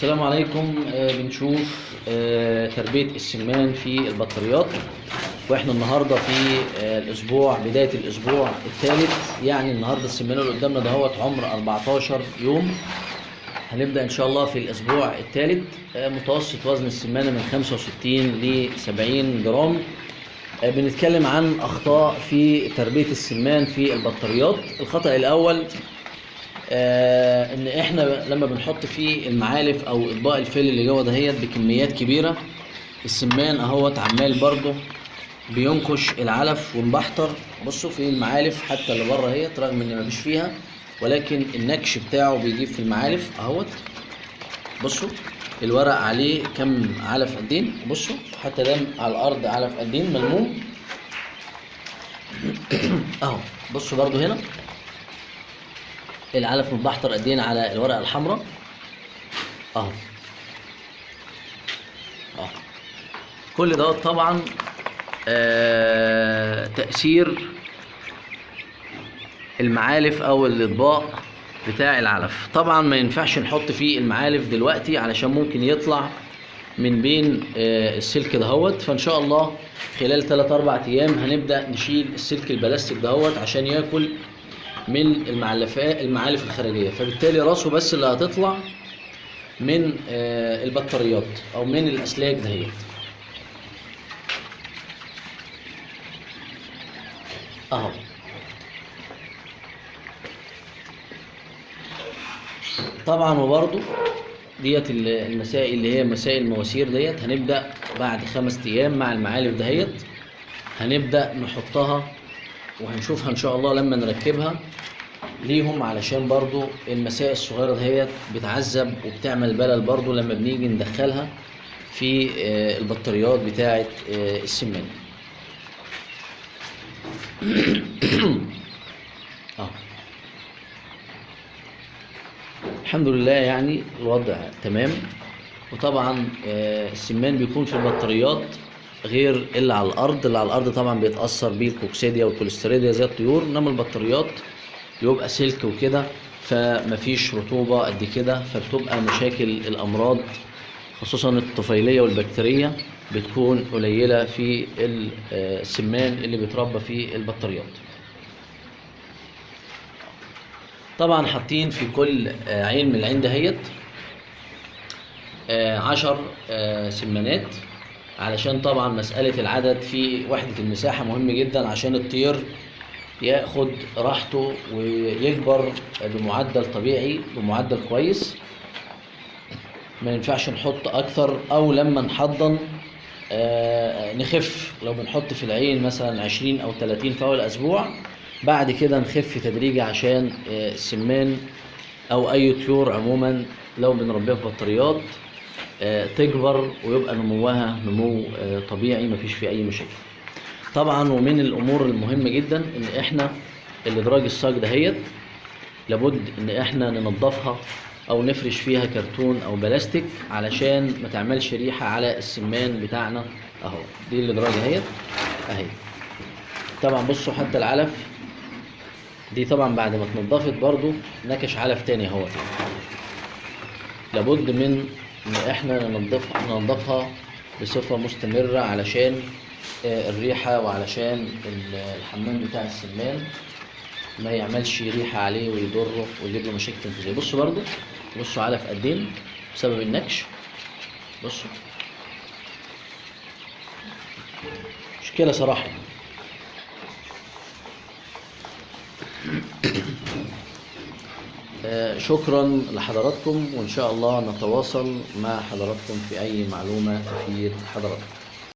السلام عليكم. بنشوف تربية السمان في البطاريات، واحنا النهارده في الاسبوع، بداية الاسبوع الثالث. يعني النهارده السمان اللي قدامنا دهوت عمر 14 يوم. هنبدأ ان شاء الله في الاسبوع الثالث. متوسط وزن السمانة من 65 ل 70 جرام. بنتكلم عن اخطاء في تربية السمان في البطاريات. الخطأ الاول ان احنا لما بنحط فيه المعالف او اطباق الفل اللي جوه دهيت بكميات كبيره، السمان اهوت عمال برضه بينكش العلف ومبحتر. بصوا في المعالف حتى اللي بره اهيت رغم ان مفيش فيها، ولكن النكش بتاعه بيجيب في المعالف اهوت. بصوا الورق عليه كم علف قدين، بصوا حتى ده على الارض علف قدين ملموم اهو. بصوا برضو هنا العلف متبحتر قدين على الورقه الحمراء اهو. كل ده طبعا تأثير المعالف او الاطباق بتاع العلف. طبعا ما ينفعش نحط فيه المعالف دلوقتي علشان ممكن يطلع من بين السلك دهوت. فان شاء الله خلال 3-4 ايام هنبدأ نشيل السلك البلاستيك دهوت عشان ياكل من المعالف الخارجية، فبالتالي راسه بس اللي هتطلع من البطاريات او من الاسلاك دهيت. اهو طبعا. وبرضو ديت المسائل اللي هي مسائل المواسير ديت هنبدأ بعد 5 ايام مع المعالف دهيت هنبدأ نحطها وهنشوفها ان شاء الله لما نركبها ليهم، علشان برضو المسائل الصغيرة دهيت بتعذب وبتعمل بلل برضو لما بنيجي ندخلها في البطاريات بتاعة السمان. الحمد لله يعني الوضع تمام. وطبعا السمان بيكون في البطاريات غير اللي على الارض. اللي على الارض طبعا بيتاثر بيه الكوكسيديا والكوليستيريديا زي الطيور، انما البطاريات بيبقى سلك وكده فمفيش رطوبه قد كده، فبتبقى مشاكل الامراض خصوصا الطفيليه والبكتيريه بتكون قليله في السمان اللي بيتربى في البطاريات. طبعا حاطين في كل عين من العين دهيت 10 سمانات، علشان طبعا مسألة العدد في وحدة المساحة مهم جدا عشان الطير ياخد راحته ويكبر بمعدل طبيعي بمعدل كويس. ما ينفعش نحط اكثر، او لما نحضن نخف. لو بنحط في العين مثلا 20 او 30 في اول اسبوع، بعد كده نخف تدريجي عشان السمان او اي طيور عموما لو بنربيها في بطاريات تكبر ويبقى نموها نمو طبيعي مفيش فيه اي مشاكل. طبعا ومن الامور المهمه جدا ان احنا الادراج الصاج دهيت لابد ان احنا ننظفها او نفرش فيها كرتون او بلاستيك علشان ما تعملش ريحه على السمان بتاعنا اهو. دي الادراج اهيت اهي. طبعا بصوا حتى العلف دي طبعا بعد ما اتنضفت برضو نكش علف تاني اهو. لابد من ان احنا ننضفها بصفه مستمره علشان الريحه وعلشان الحمام بتاع السمان ما يعملش ريحه عليه ويضره ويجيب له مشاكل تنفيذيه. بصوا برضو، بصوا علف قدين بسبب النكش. بصوا مشكله صراحه. شكرا لحضراتكم، وإن شاء الله نتواصل مع حضراتكم في أي معلومة تفيد حضراتكم.